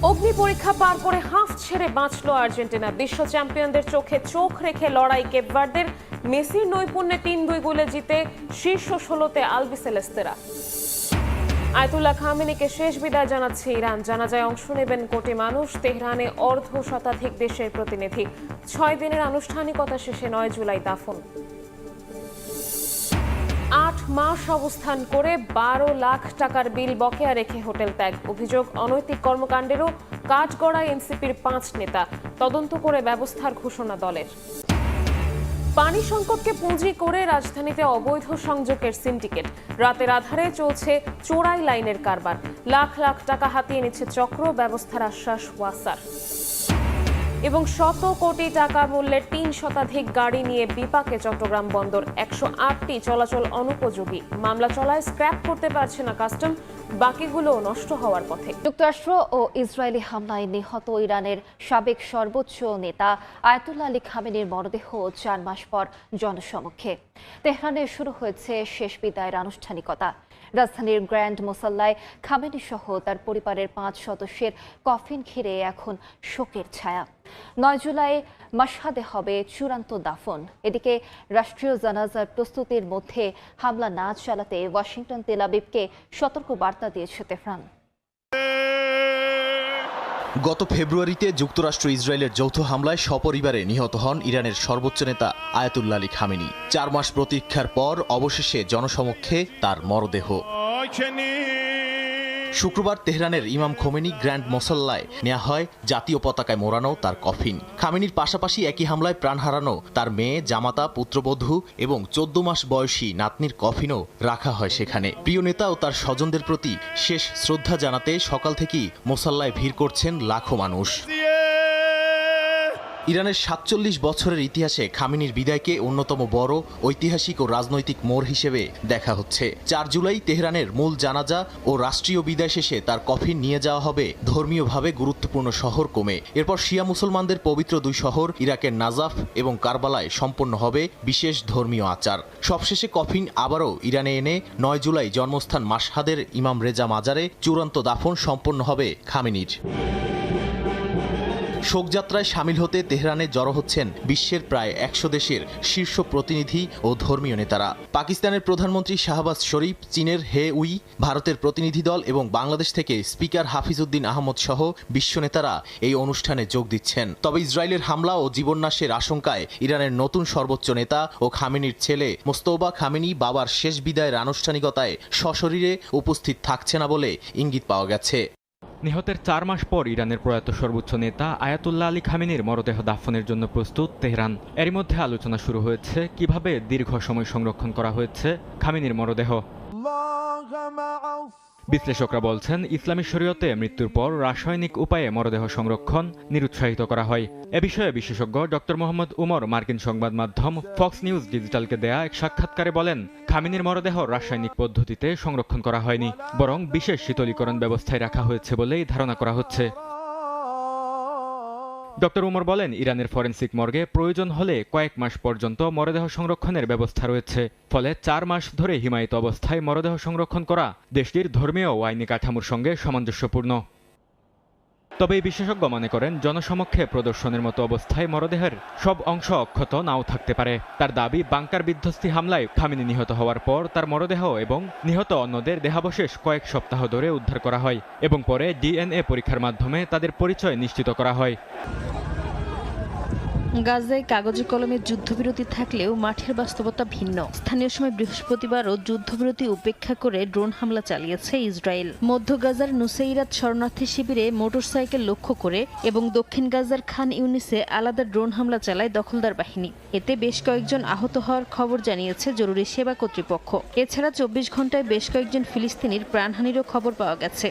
অগ্নি পরীক্ষা পার করে হাঁফ ছেড়ে বাঁচল আর্জেন্টিনা। বিশ্ব চ্যাম্পিয়নদের চোখে চোখ রেখে লড়াই কেপ ভার্দের। মেসির নৈপুণ্যে ৩-২ গোলে জিতে শীর্ষ ১৬তে আলবিসেলেস্তেরা। আয়াতুল্লাহ খামেনিকে শেষ বিদায় জানাচ্ছে ইরান। জানাজায় অংশ নেবেন কোটি মানুষ। তেহরানে অর্ধ শতাধিক দেশের প্রতিনিধি। ৬ দিনের আনুষ্ঠানিকতা শেষে ৯ জুলাই দাফন। ৮ মাস অবস্থান করে ১২ লাখ টাকার বিল বকেয়া রেখে হোটেল ত্যাগ। অভিযোগ অনৈতিক কর্মকাণ্ডেরও কাঠগড়ায় এনসিপির ৫ নেতা। তদন্ত করে ব্যবস্থার ঘোষণা দলের। পানি সংকটকে পুঁজি করে রাজধানীতে অবৈধ সংযোগের সিন্ডিকেট। রাতের আধারে চলছে চোরাই লাইনের কারবার। লাখ লাখ টাকা হাতিয়ে নিচ্ছে চক্র। ব্যবস্থার আশ্বাস ওয়াসার। এবং শত কোটি টাকা মূল্যের ৩ শতাধিক গাড়ি নিয়ে বিপাকে চট্টগ্রাম বন্দর। ১০৮টি চলাচল অনুপযোগী। মামলা চলায় স্ক্র্যাপ করতে পারছে না কাস্টম। বাকিগুলো নষ্ট হওয়ার পথে। যুক্তরাষ্ট্র ও ইসরায়েলি হামলায় নিহত ইরানের সাবেক সর্বোচ্চ নেতা আয়াতুল্লাহ আলী খামেনির মরদেহ ৪ মাস পর জনসমক্ষে। তেহরানে শুরু হয়েছে শেষ বিদায়ের আনুষ্ঠানিকতা। রাজধানীর গ্র্যান্ড মোসাল্লায় খামেনি সহ তার পরিবারের ৫ সদস্যের কফিন ঘিরে এখন শোকের ছায়া। ৯ জুলাই মাশহাদে হবে চূড়ান্ত দাফন। এদিকে রাষ্ট্রীয় জানাজার প্রস্তুতির মধ্যে হামলা না চালাতে ওয়াশিংটন তেল আবিবকে সতর্ক বার্তা দিয়েছে তেহরান। গত ফেব্রুয়ারিতে যুক্তরাষ্ট্র ইসরায়েলের যৌথ হামলায় সপরিবারে নিহত হন ইরানের সর্বোচ্চ নেতা আয়াতুল্লাহ আলী খামেনি। ৪ মাস প্রতীক্ষার পর অবশেষে জনসমক্ষে তার মরদেহ। শুক্রবার তেহরানের ইমাম খোমেনি গ্র্যান্ড মোসাল্লায় নেওয়া হয় জাতীয় পতাকায় মোড়ানো তার কফিন। খামেনির পাশাপাশি একই হামলায় প্রাণ হারানো তার মেয়ে, জামাতা, পুত্রবধূ এবং ১৪ মাস বয়সী নাতনির কফিনও রাখা হয় সেখানে। প্রিয় নেতা ও তার স্বজনদের প্রতি শেষ শ্রদ্ধা জানাতে সকাল থেকেই মোসাল্লায় ভিড় করছেন লাখো মানুষ। ইরানের ৪৭ বছরের ইতিহাসে খামেনির বিদায়কে অন্যতম বড় ঐতিহাসিক ও রাজনৈতিক মোড় হিসেবে দেখা হচ্ছে। ৪ জুলাই তেহরানের মূল জানাজা ও রাষ্ট্রীয় বিদায় শেষে তার কফিন নিয়ে যাওয়া হবে ধর্মীয়ভাবে গুরুত্বপূর্ণ শহর কোমে। এরপর শিয়া মুসলমানদের পবিত্র ২ শহর ইরাকের নাজাফ এবং কারবালায় সম্পন্ন হবে বিশেষ ধর্মীয় আচার। সবশেষে কফিন আবারও ইরানে এনে ৯ জুলাই জন্মস্থান মাশহাদের ইমাম রেজা মাজারে চূড়ান্ত দাফন সম্পন্ন হবে খামেনির। শোকযাত্রায় সামিল হতে তেহরানে জড়ো হচ্ছেন বিশ্বের প্রায় ১০০ দেশের শীর্ষ প্রতিনিধি ও ধর্মীয় নেতারা। পাকিস্তানের প্রধানমন্ত্রী শাহবাজ শরীফ, চীনের হে উই, ভারতের প্রতিনিধি দল এবং বাংলাদেশ থেকে স্পিকার হাফিজউদ্দিন আহমদ সহ বিশ্ব নেতারা এই অনুষ্ঠানে যোগ দিচ্ছেন। তবে ইসরায়েলের হামলা ও জীবননাশের আশঙ্কায় ইরানের নতুন সর্বোচ্চ নেতা ও খামেনির ছেলে মোস্তফা খামেনি বাবার শেষ বিদায়ের আনুষ্ঠানিকতায় সশরীরে উপস্থিত থাকছে না বলে ইঙ্গিত পাওয়া গেছে। নিহতের ৪ মাস পর ইরানের প্রয়াত সর্বোচ্চ নেতা আয়াতুল্লাহ আলী খামেনির মরদেহ দাফনের জন্য প্রস্তুত তেহরান। এরই মধ্যে আলোচনা শুরু হয়েছে কিভাবে দীর্ঘ সময় সংরক্ষণ করা হয়েছে খামেনির মরদেহ। বিশ্লেষকরা বলছেন, ইসলামী শরীয়তে মৃত্যুর পর রাসায়নিক উপায়ে মরদেহ সংরক্ষণ নিরুৎসাহিত করা হয়। এ বিষয়ে বিশেষজ্ঞ ডক্টর মোহাম্মদ উমর মার্কিন সংবাদ মাধ্যম ফক্স নিউজ ডিজিটালকে দেয়া এক সাক্ষাৎকারে বলেন, খামেনির মরদেহ রাসায়নিক পদ্ধতিতে সংরক্ষণ করা হয়নি, বরং বিশেষ শীতলীকরণ ব্যবস্থায় রাখা হয়েছে বলেই ধারণা করা হচ্ছে। ডক্টর উমর বলেন, ইরানের ফরেনসিক মর্গে প্রয়োজন হলে কয়েক মাস পর্যন্ত মরদেহ সংরক্ষণের ব্যবস্থা রয়েছে। ফলে ৪ মাস ধরে হিমায়িত অবস্থায় মরদেহ সংরক্ষণ করা দেশটির ধর্মীয় ও আইনি কাঠামোর সঙ্গে সামঞ্জস্যপূর্ণ। তবে এই বিশেষজ্ঞ মনে করেন, জনসমক্ষে প্রদর্শনের মতো অবস্থায় মরদেহের সব অংশ অক্ষত নাও থাকতে পারে। তার দাবি, বাংকার বিধ্বস্তি হামলায় খামেনি নিহত হওয়ার পর তার মরদেহ এবং নিহত অন্যদের দেহাবশেষ কয়েক সপ্তাহ ধরে উদ্ধার করা হয় এবং পরে ডিএনএ পরীক্ষার মাধ্যমে তাদের পরিচয় নিশ্চিত করা হয়। গাজায় কাগজে কলমে যুদ্ধবিরতি থাকলেও মাঠের বাস্তবতা ভিন্ন। স্থানীয় সময় বৃহস্পতিবারও যুদ্ধবিরতি উপেক্ষা করে ড্রোন হামলা চালিয়েছে ইসরায়েল। মধ্য গাজার নুসাইরাত শরণার্থী শিবিরে মোটরসাইকেল লক্ষ্য করে এবং দক্ষিণ গাজার খান ইউনিসে আলাদা ড্রোন হামলা চালায় দখলদার বাহিনী। এতে বেশ কয়েকজন আহত হওয়ার খবর জানিয়েছে জরুরি সেবা কর্তৃপক্ষ। এছাড়া ২৪ ঘন্টায় বেশ কয়েকজন ফিলিস্তিনির প্রাণহানিরও খবর পাওয়া গেছে।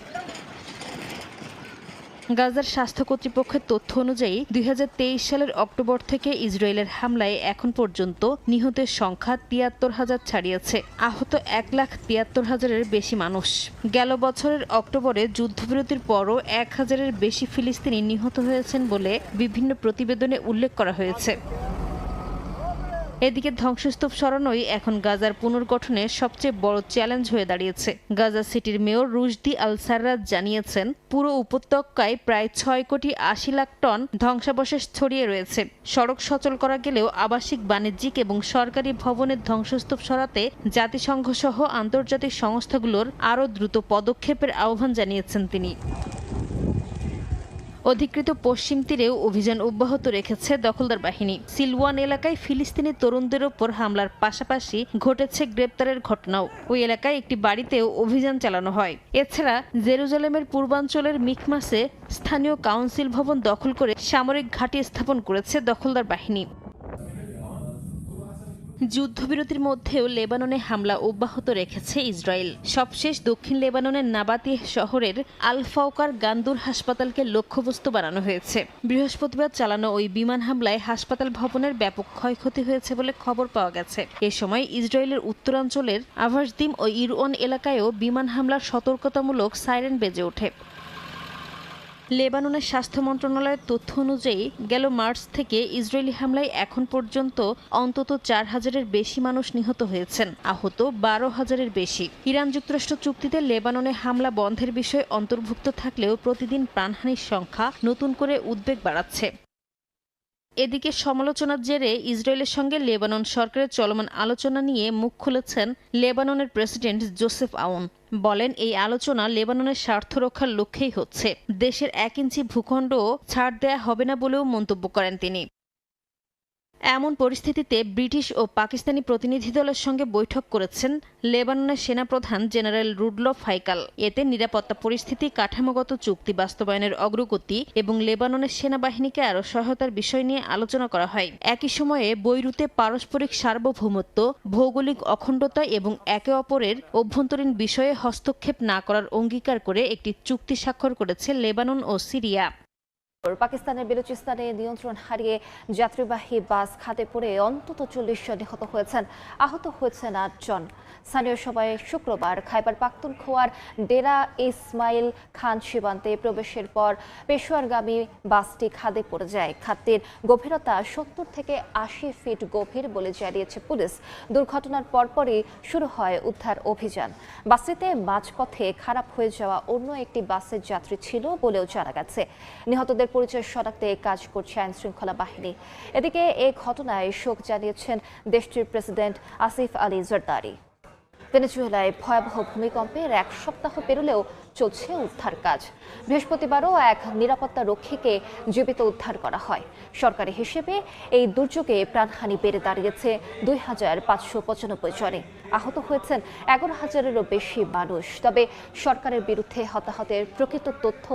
গাজার স্বাস্থ্য কর্তৃপক্ষের তথ্য অনুযায়ী ২০২৩ সালের অক্টোবর থেকে ইসরায়েলের হামলায় এখন পর্যন্ত নিহতের সংখ্যা ৭৩,০০০ ছাড়িয়েছে। আহত ১,৭৩,০০০-এর বেশি মানুষ। গেল বছরের অক্টোবরে যুদ্ধবিরতির পরও ১,০০০-এর বেশি ফিলিস্তিনি নিহত হয়েছেন বলে বিভিন্ন প্রতিবেদনে উল্লেখ করা হয়েছে। এদিকে ধ্বংসস্তূপ সরানোই এখন গাজার পুনর্গঠনের সবচেয়ে বড় চ্যালেঞ্জ হয়ে দাঁড়িয়েছে। গাজা সিটির মেয়র রুশদি আল সাররাজ জানিয়েছেন, পুরো উপত্যকায় প্রায় 6,80,00,000 টন ধ্বংসাবশেষ ছড়িয়ে রয়েছে। সড়ক সচল করা গেলেও আবাসিক, বাণিজ্যিক এবং সরকারি ভবনের ধ্বংসস্তূপ সরাতে জাতিসংঘ সহ আন্তর্জাতিক সংস্থাগুলোর আরও দ্রুত পদক্ষেপের আহ্বান জানিয়েছেন তিনি। অধিকৃত পশ্চিম তীরেও অভিযান অব্যাহত রেখেছে দখলদার বাহিনী। সিলওয়ান এলাকায় ফিলিস্তিনি তরুণদের ওপর হামলার পাশাপাশি ঘটেছে গ্রেপ্তারের ঘটনাও। ওই এলাকায় একটি বাড়িতেও অভিযান চালানো হয়। এছাড়া জেরুজালেমের পূর্বাঞ্চলের মিকমাসে স্থানীয় কাউন্সিল ভবন দখল করে সামরিক ঘাঁটি স্থাপন করেছে দখলদার বাহিনী। যুদ্ধবিরতির মধ্যেও লেবাননে হামলা অব্যাহত রেখেছে ইসরায়েল। সবশেষ দক্ষিণ লেবাননের নাবাতিহ শহরের আল ফাওকার গান্দুর হাসপাতালকে লক্ষ্যবস্তু বানানো হয়েছে। বৃহস্পতিবার চালানো ওই বিমান হামলায় হাসপাতাল ভবনের ব্যাপক ক্ষয়ক্ষতি হয়েছে বলে খবর পাওয়া গেছে। এ সময় ইসরায়েলের উত্তরাঞ্চলের আভাসদিম ও ইরওয়ান এলাকায়ও বিমান হামলার সতর্কতামূলক সাইরেন বেজে ওঠে। লেবাননের স্বাস্থ্য মন্ত্রণালয়ের তথ্য অনুযায়ী গেল মার্চ থেকে ইসরায়েলি হামলায় এখন পর্যন্ত অন্তত 4,000-এর বেশি মানুষ নিহত হয়েছেন, আহত 12,000-এর বেশি। ইরান যুক্তরাষ্ট্র চুক্তিতে লেবাননে হামলা বন্ধের বিষয় অন্তর্ভুক্ত থাকলেও প্রতিদিন প্রাণহানির সংখ্যা নতুন করে উদ্বেগ বাড়াচ্ছে। এদিকে সমালোচনার জেরে ইসরায়েলের সঙ্গে লেবানন সরকারের চলমান আলোচনা নিয়ে মুখ খুলেছেন লেবাননের প্রেসিডেন্ট জোসেফ আউন। বলেন, এই আলোচনা লেবাননের স্বার্থ রক্ষার লক্ষ্যেই হচ্ছে। দেশের 1 ইঞ্চি ভূখণ্ডও ছাড় দেয়া হবে না বলেও মন্তব্য করেন তিনি। এমন পরিস্থিতিতে ব্রিটিশ ও পাকিস্তানি প্রতিনিধি দলের সঙ্গে বৈঠক করেছেন লেবাননের সেনাপ্রধান জেনারেল রুডলফ হাইকাল। এতে নিরাপত্তা পরিস্থিতি, কাঠামোগত চুক্তি বাস্তবায়নের অগ্রগতি এবং লেবাননের সেনাবাহিনীকে আরও সহায়তার বিষয় নিয়ে আলোচনা করা হয়। একই সময়ে বৈরুতে পারস্পরিক সার্বভৌমত্ব, ভৌগোলিক অখণ্ডতা এবং একে অপরের অভ্যন্তরীণ বিষয়ে হস্তক্ষেপ না করার অঙ্গীকার করে একটি চুক্তি স্বাক্ষর করেছে লেবানন ও সিরিয়া। পাকিস্তানের বেলুচিস্তানে নিয়ন্ত্রণ হারিয়ে যাত্রীবাহী বাস খাদে পড়ে অন্তত 40 জন নিহত হয়েছেন, আহত হয়েছেন 8 জন। স্থানীয় সময়ে শুক্রবার খাইবার পাখতুনখোয়ার ডেরা ইসমাইল খান সীমান্তে প্রবেশের পর পেশোয়ারগামী বাসটি খাদে পড়ে যায়। খাদটির গভীরতা 70 থেকে 80 ফিট গভীর বলে জানিয়েছে পুলিশ। দুর্ঘটনার পরপরই শুরু হয় উদ্ধার অভিযান। বাসটিতে মাঝপথে খারাপ হয়ে যাওয়া অন্য একটি বাসের যাত্রী ছিল বলেও জানা গেছে। নিহতদের পরিচয় শনাক্তে কাজ করছে আইন শৃঙ্খলা বাহিনী। এদিকে এই ঘটনায় শোক জানিয়েছেন দেশটির প্রেসিডেন্ট আসিফ আলী জারদারি। ভেনেজুয়েলায় ভয়াবহ ভূমিকম্পের 1 সপ্তাহ পেরোলেও চলছে উদ্ধার কাজ। বৃহস্পতিবারও এক নিরাপত্তা রক্ষীকে জীবিত উদ্ধার করা হয়। সরকারি হিসেবে এই দুর্যোগে প্রাণহানি বেড়ে দাঁড়িয়েছে 2,595 জনে। আহত হয়েছেন 11,000-এরও বেশি মানুষ। তবে সরকারের বিরুদ্ধে হতাহতের প্রকৃত তথ্য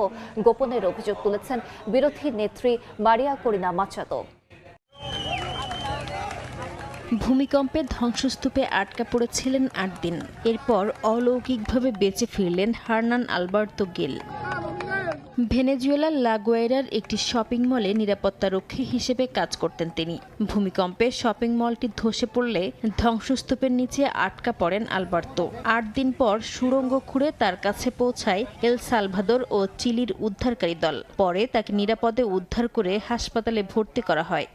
গোপনের অভিযোগ তুলেছেন বিরোধী নেত্রী মারিয়া করিনা মাচাদো। ভূমিকম্পে ধ্বংসস্তূপে আটকা পড়েছিলেন 8 দিন। এরপর অলৌকিকভাবে বেঁচে ফিরলেন হার্নান আলবার্তো গিল। ভেনেজুয়েলার লাগুয়াইরার একটি শপিং মলে নিরাপত্তা রক্ষী হিসেবে কাজ করতেন তিনি। ভূমিকম্পে শপিং মলটি ধসে পড়লে ধ্বংসস্তূপের নিচে আটকা পড়েন আলবার্তো। 8 দিন পর সুড়ঙ্গ খুঁড়ে তার কাছে পৌঁছায় এল সালভাদর ও চিলির উদ্ধারকারী দল। পরে তাকে নিরাপদে উদ্ধার করে হাসপাতালে ভর্তি করা হয়।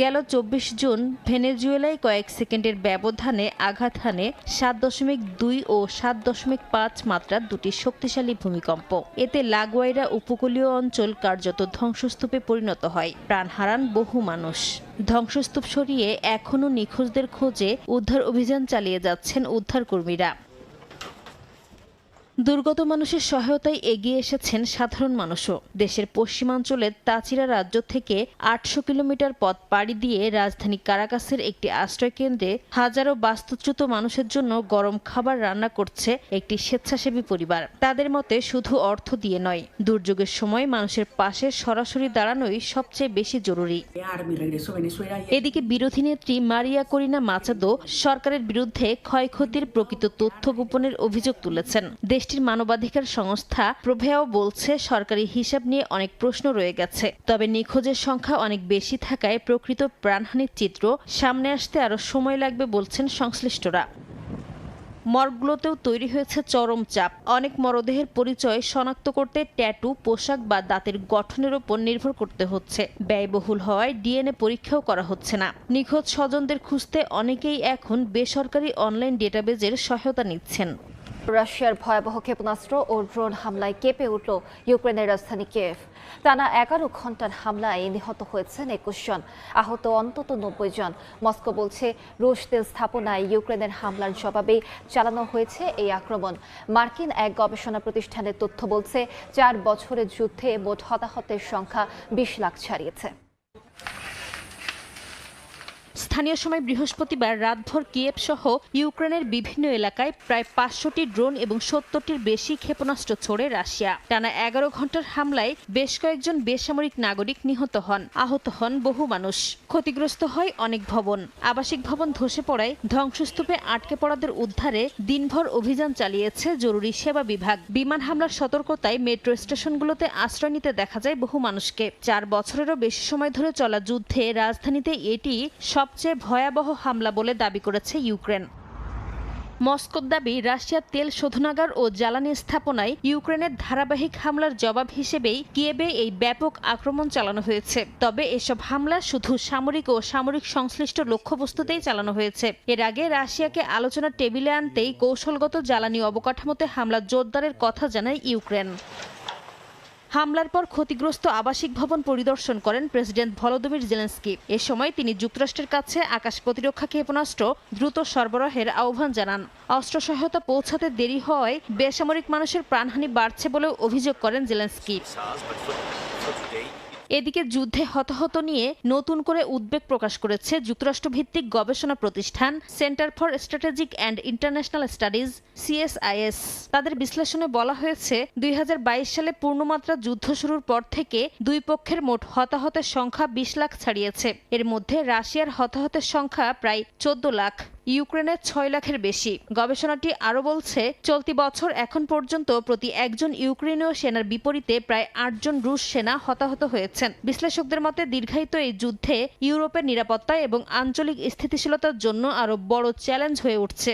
গেল 24 জুন ভেনেজুয়েলায় কয়েক সেকেন্ডের ব্যবধানে আঘাত হানে 7.2 ও 7.5 মাত্রার দুটি শক্তিশালী ভূমিকম্প। এতে লাগুয়াইরা উপকূলীয় অঞ্চল কার্যত ধ্বংসস্তূপে পরিণত হয়। প্রাণ হারান বহু মানুষ। ধ্বংসস্তূপ সরিয়ে এখনও নিখোঁজদের খোঁজে উদ্ধার অভিযান চালিয়ে যাচ্ছেন উদ্ধারকর্মীরা। দুর্গত মানুষের সহায়তায় এগিয়ে এসেছেন সাধারণ মানুষও। দেশের পশ্চিমাঞ্চলের তাচিরা রাজ্য থেকে 800 কিলোমিটার পথ পাড়ি দিয়ে রাজধানী কারাকাসের একটি আশ্রয়কেন্দ্রে হাজারো বাস্তুচ্যুত মানুষের জন্য গরম খাবার রান্না করছে একটি স্বেচ্ছাসেবী পরিবার। তাদের মতে শুধু অর্থ দিয়ে নয়, দুর্যোগের সময় মানুষের পাশে সরাসরি দাঁড়ানোই সবচেয়ে বেশি জরুরি। এদিকে বিরোধী নেত্রী মারিয়া করিনা মাচাদো সরকারের বিরুদ্ধে ক্ষয়ক্ষতির প্রকৃত তথ্য গোপনের অভিযোগ তুলেছেন। দেশটির মানবাধিকার সংস্থা প্রভেয়াও বলছে, সরকারি হিসাব নিয়ে অনেক প্রশ্ন রয়ে গেছে। তবে নিখোঁজের সংখ্যা অনেক বেশি থাকায় প্রকৃত প্রাণহানির চিত্র সামনে আসতে আরও সময় লাগবে বলছেন সংশ্লিষ্টরা। মর্গগুলোতেও তৈরি হয়েছে চরম চাপ। অনেক মরদেহের পরিচয় শনাক্ত করতে ট্যাটু, পোশাক বা দাঁতের গঠনের উপর নির্ভর করতে হচ্ছে। ব্যয়বহুল হওয়ায় ডিএনএ পরীক্ষাও করা হচ্ছে না। নিখোঁজ স্বজনদের খুঁজতে অনেকেই এখন বেসরকারি অনলাইন ডেটাবেজের সহায়তা নিচ্ছেন। রাশিয়ার ভয়াবহ ক্ষেপণাস্ত্র ও ড্রোন হামলায় কেঁপে উঠল ইউক্রেনের রাজধানী কিয়েভ। টানা 11 ঘন্টার হামলায় নিহত হয়েছেন 21 জন, আহত অন্তত 90 জন। মস্কো বলছে রুশ তেল স্থাপনায় ইউক্রেনের হামলার জবাবে চালানো হয়েছে এই আক্রমণ। মার্কিন এক গবেষণা প্রতিষ্ঠানের তথ্য বলছে 4 বছরের যুদ্ধে মোট হতাহতের সংখ্যা 20 লাখ ছাড়িয়েছে। স্থানীয় সময় বৃহস্পতিবার রাতভর কিয়েভ সহ ইউক্রেনের বিভিন্ন এলাকায় প্রায় 500টি ড্রোন এবং 70টির বেশি ক্ষেপণাস্ত্র ছোড়ে রাশিয়া। টানা 11 ঘন্টার হামলায় বেশ কয়েকজন বেসামরিক নাগরিক নিহত হন, আহত হন বহু মানুষ। ক্ষতিগ্রস্ত হয় অনেক ভবন। আবাসিক ভবন ধসে পড়ায় ধ্বংসস্তূপে আটকে পড়াদের উদ্ধারে দিনভর অভিযান চালিয়েছে জরুরি সেবা বিভাগ। বিমান হামলার সতর্কতায় মেট্রো স্টেশনগুলোতে আশ্রয় নিতে দেখা যায় বহু মানুষকে। 4 বছরেরও বেশি সময় ধরে চলা যুদ্ধে রাজধানীতে এটি সবচেয়ে ভয়াবহ হামলা বলে দাবি করেছে ইউক্রেন। মস্কোর দাবি, রাশিয়ার তেল শোধনাগার ও জ্বালানি স্থাপনায় ইউক্রেনের ধারাবাহিক হামলার জবাব হিসেবেই কিয়েভে এই ব্যাপক আক্রমণ চালানো হয়েছে। তবে এসব হামলা শুধু সামরিক ও সামরিক সংশ্লিষ্ট লক্ষ্যবস্তুতেই চালানো হয়েছে। এর আগে রাশিয়াকে আলোচনার টেবিলে আনতেই কৌশলগত জ্বালানি অবকাঠামোতে হামলা জোরদারের কথা জানায় ইউক্রেন। হামলার পর ক্ষতিগ্রস্ত আবাসিক ভবন পরিদর্শন করেন প্রেসিডেন্ট ভলোদিমির জেলেনস্কি। এ সময় তিনি যুক্তরাষ্ট্রের কাছে আকাশ প্রতিরক্ষা ক্ষেপণাস্ত্র দ্রুত সরবরাহের আহ্বান জানান। অস্ত্র সহায়তা পৌঁছাতে দেরি হওয়ায় বেসামরিক মানুষের প্রাণহানি বাড়ছে বলেও অভিযোগ করেন জেলেনস্কি। এদিকে যুদ্ধে হতাহত নিয়ে নতুন করে উদ্বেগ প্রকাশ করেছে যুক্তরাষ্ট্রভিত্তিক গবেষণা প্রতিষ্ঠান centre for strategic and international studies CSIS। তাদের বিশ্লেষণে বলা হয়েছে 2022 সালে পূর্ণমাত্রা যুদ্ধ শুরুর পর থেকে দুই পক্ষের মোট হতাহতের সংখ্যা 20 লাখ ছাড়িয়েছে। এর মধ্যে রাশিয়ার হতাহতের সংখ্যা প্রায় 14 লাখ, ইউক্রেনের 6 লাখের বেশি। গবেষণাটি আরও বলছে, চলতি বছর এখন পর্যন্ত প্রতি একজন ইউক্রেনীয় সেনার বিপরীতে প্রায় 8 জন রুশ সেনা হতাহত হয়েছেন। বিশ্লেষকদের মতে দীর্ঘায়িত এই যুদ্ধে ইউরোপের নিরাপত্তা এবং আঞ্চলিক স্থিতিশীলতার জন্য আরও বড় চ্যালেঞ্জ হয়ে উঠছে।